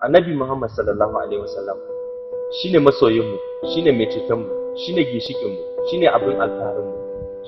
Annabi Muhammad sallallahu alaihi wasallam shine masoyinmu, shine mai cetonmu, shine gishikinmu, shine abin alfaharinmu,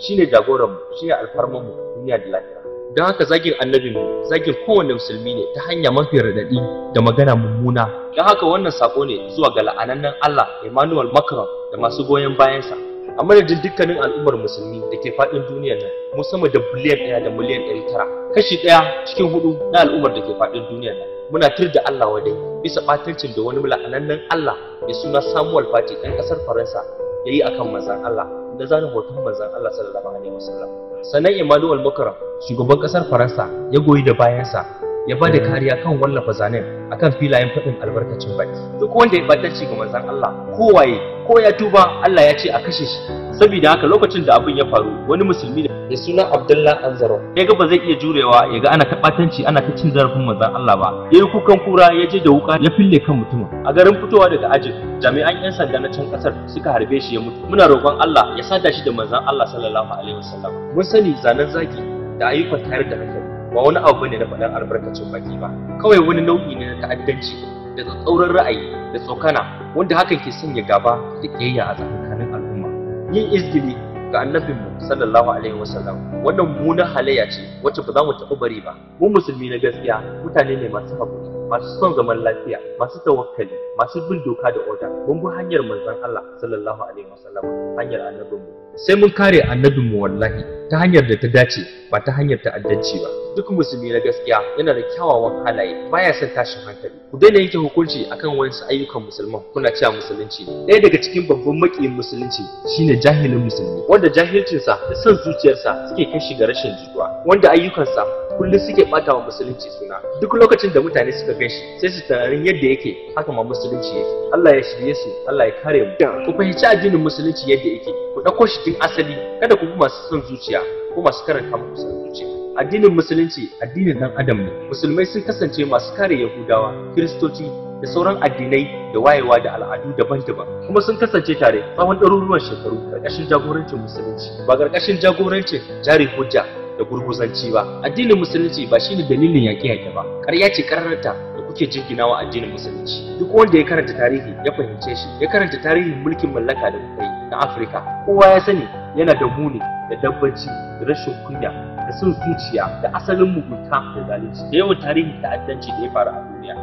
shine jagoranmu, shine alfarmanmu duniya da lafiya. Don haka zagin annabinmu zagin kowanne musulmi ne ta hanya mafi raɗaɗi da magana mummuna. Don haka wannan sako ne zuwa ga la'anannen Allah Emmanuel Macron da masu goyon bayansa. A madadin dukkanin al'ummar musulmi da ke faɗin duniyar nan, mu sama da biliyan 1 da miliyan 900, kashi 1 cikin 4 na al'ummar da ke faɗin duniyar nan, muna tir da Allah wadai bisa ɓatancin da wani la'anannen Allah mai suna Samuel Paty ɗan ƙasar Faransa ya yi akan manzan Allah da zanen hoton manzan Allah sallallahu alaihi wasallam. Sannan Emmanuel Macron, shugaban ƙasar Faransa, ya goyi da bayansa ya ba da kariya kan wallafa zanen akan filayen faɗin albarkacin baki. Duk wanda ya ɓatanci ga manzan Allah kowaye ko ya tuba, Allah ya ce a kashe shi. Saboda haka lokacin da abin ya faru, wani musulmi da suna Abdullah Anzaro ya ga ba zai iya jurewa ya ga ana ta ɓatanci ana ta cin zarafin manzan Allah ba, ya yi kukan kura, ya je da wuka ya fille kan mutumin. A garin fitowa daga ajin, jami'an 'yan sanda na can ƙasar suka harbe shi ya mutu. Muna roƙon Allah ya sada shi da manzan Allah sallallahu alaihi wasallam. Mun sani zanen zagi da ayyukan tayar da hankali ba wani abu ne na faɗan albarkacin baki ba, kawai wani nau'i ne na ta'addanci da tsatsauran ra'ayi da tsokana wanda hakan ke sanya gaba da ƙiyayya a tsakanin al'umma. Yin izgili ga annabinmu sallallahu alaihi wasallam wannan mummunan halayya ce wacce ba za mu taɓa bari ba. Mu musulmi na gaskiya mutane ne masu haƙuri, masu son zaman lafiya, masu tawakkali, masu bin doka da oda. Mun bi hanyar manzon Allah sallallahu alaihi wasallam, hanyar annabinmu. Sai mun kare annabinmu wallahi ta hanyar da ta dace ba ta hanyar ta'addanci ba. Duk musulmi na gaskiya yana da kyawawan halaye, baya son tashin hankali. Ku daina yanke hukunci akan wasu ayyukan musulman kuna cewa musulunci ne. Ɗaya daga cikin babban maƙiyin musulunci shine jahilin musulmi, wanda jahilcinsa da son zuciyarsa suke kai shi ga rashin jituwa, wanda ayyukansa kullum suke ɓata wa musulunci suna. Duk lokacin da mutane suka gan shi sai su tunanin yadda yake haka ma musulunci yake. Allah ya shirye su, Allah ya kare mu. Ku fahimci addinin musulunci yadda yake, ku ɗauko shi tun asali, kada ku bi masu son zuciya ko masu karanta muku son zuciya. Addinin musulunci addinin dan adam ne. Musulmai sun kasance masu kare Yahudawa, Kiristoci da sauran addinai da wayewa da al'adu daban-daban, kuma sun kasance tare tsawon ɗaruruwan shekaru ƙarƙashin jagorancin musulunci, ba ƙarƙashin jagorancin jari hujja da gurguzanci ba. Addinin musulunci ba shine dalilin yaƙe-yaƙe ba, ƙarya ce ƙararrata da kuke jinginawa addinin musulunci. Duk wanda ya karanta tarihi ya fahimce shi, ya karanta tarihin mulkin mallaka da muka yi na Afirka, kowa ya sani yana da muni da dabbanci da rashin kunya da son zuciya da asalin mugunta da zalunci da yawan tarihin ta'addanci da ya faru a duniya.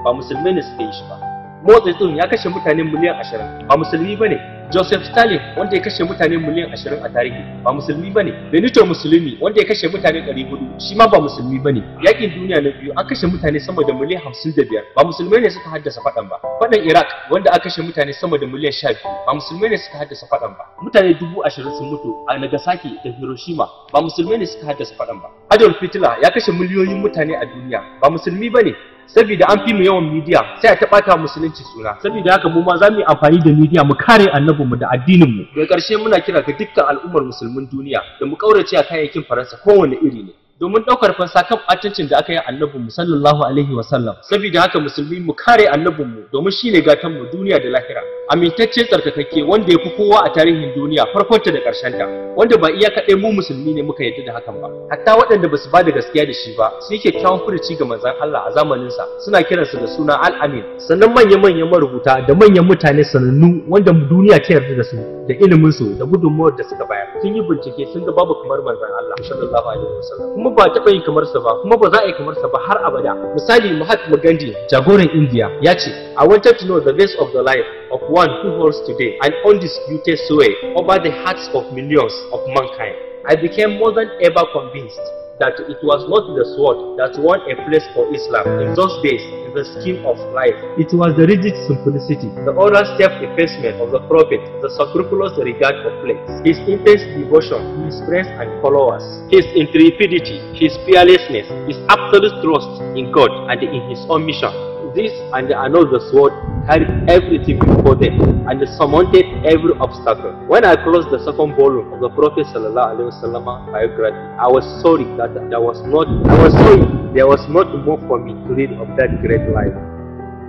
Ba musulmai ne suka yi shi ba. Mao Zedong ya kashe mutane miliyan 20, ba musulmi bane. Joseph Stalin wanda ya kashe mutane miliyan 20 a tarihi ba musulmi bane. Benito Mussolini wanda ya kashe mutane 400 shi ma ba musulmi bane. Yakin duniya na biyu an kashe mutane sama da miliyan 55, ba musulmai ne suka haddasa faɗan ba. Faɗan Iraq wanda aka kashe mutane sama da miliyan 12, ba musulmai ne suka haddasa faɗan ba. Mutane 20,000 sun mutu a Nagasaki da Hiroshima, ba musulmai ne suka haddasa faɗan ba. Adolf Hitler ya kashe miliyoyin mutane a duniya, ba musulmi bane. Saboda an fi mu yawan media sai a taɓata musulunci suna. Saboda haka mu ma za mu yi amfani da media mu kare annabinmu da addininmu. Daga ƙarshe muna kira ga dukkan al'ummar musulmin duniya da mu kaurace a kayayyakin Faransa kowane iri ne, domin ɗaukar fansa kan ɓatancin da aka yi annabinmu sallallahu alaihi wasallam. Saboda haka musulmi mu kare annabinmu domin shi ne gatanmu duniya da lahira. Amintacce tsarkakakke wanda ya fi kowa a tarihin duniya farkonta da ƙarshenta, wanda ba iya kaɗai mu musulmi ne muka yarda da hakan ba, hatta waɗanda ba su ba da gaskiya da shi ba su yi kyakkyawan furuci ga manzon Allah a zamaninsa suna kiransa da suna Al-Amin. Sannan manya-manyan marubuta da manyan mutane sanannu wanda duniya ta yarda da su da iliminsu da gudunmuwar da suka bayar sun yi bincike sun ga babu kamar manzon Allah sallallahu alaihi wasallam, kuma ba taɓa yin kamar sa ba, kuma ba za a yi kamar sa ba har abada. Misali, Mahatma Gandhi, jagoran India, ya ce, I wanted to know the rest of the life of one who holds today an undisputed sway over the hearts of millions of mankind. I became more than ever convinced that it was not the sword that won a place for Islam in those days in the scheme of life. It was the rigid simplicity, the oral self-effacement of the Prophet, the scrupulous regard for place, his intense devotion to his friends and followers, his intrepidity, his fearlessness, his absolute trust in God and in his own mission. This and another sword carried everything before them and surmounted every obstacle. When I closed the second volume of the Prophet ﷺ biography, I was sorry that there was not more for me to read of that great life.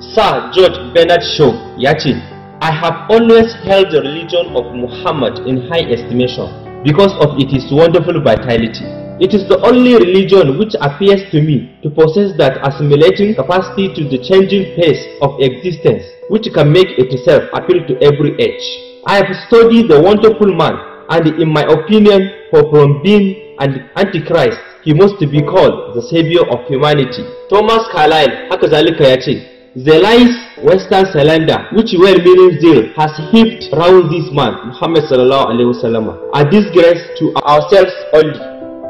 Sir George Bernard Shaw ya ce, I have always held the religion of Muhammad in high estimation because of its wonderful vitality, It is the only religion which appears to me to possess that assimilating capacity to the changing pace of existence, which can make itself appeal to every age. I have studied the wonderful man, and in my opinion, from being an antichrist, he must be called the savior of humanity. Thomas Carlyle haka zalika ya ce, the lies western slander which well-meaning zeal has heaped round this man Muhammad sallallahu alaihi wasallam are disgrace to ourselves only.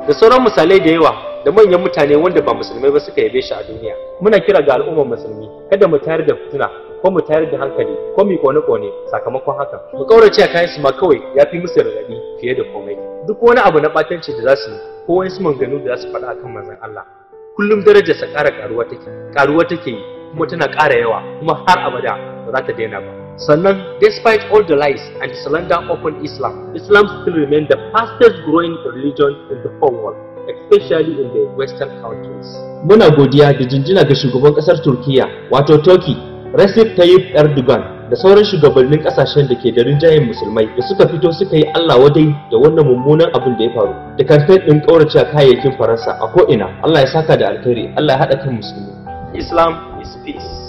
Da sauran misalai da yawa da manyan mutane wanda ba musulmai ba suka yabe shi a duniya. Muna kira ga al'ummar musulmi kada mu tayar da fitina ko mu tayar da hankali ko mu kone sakamakon haka. Mu kaurace kayan su ma kawai yafi musu radadi fiye da komai. Duk wani abu na batanci da za su yi ko wani su manganu da za su faɗa akan manzon Allah, kullum darajarsa ƙara ƙaruwa take yi kuma tana ƙara yawa kuma har abada ba za ta daina ba. Sannan, despite all the lies and slander upon Islam still remains the fastest growing religion in the whole world, especially in the Western countries. Muna godiya da jinjina ga shugaban ƙasar Turkiya, wato Turkey, Recep Tayyip Erdogan, da sauran shugabannin ƙasashen da ke da rinjayen musulmai da suka fito suka yi Allah wadai da wannan mummunan abin da ya faru, da kamfen ɗin ƙauracewa kayayyakin Faransa a ko'ina. Allah ya saka da alkhairi, Allah ya haɗa kan musulmi. Islam is peace.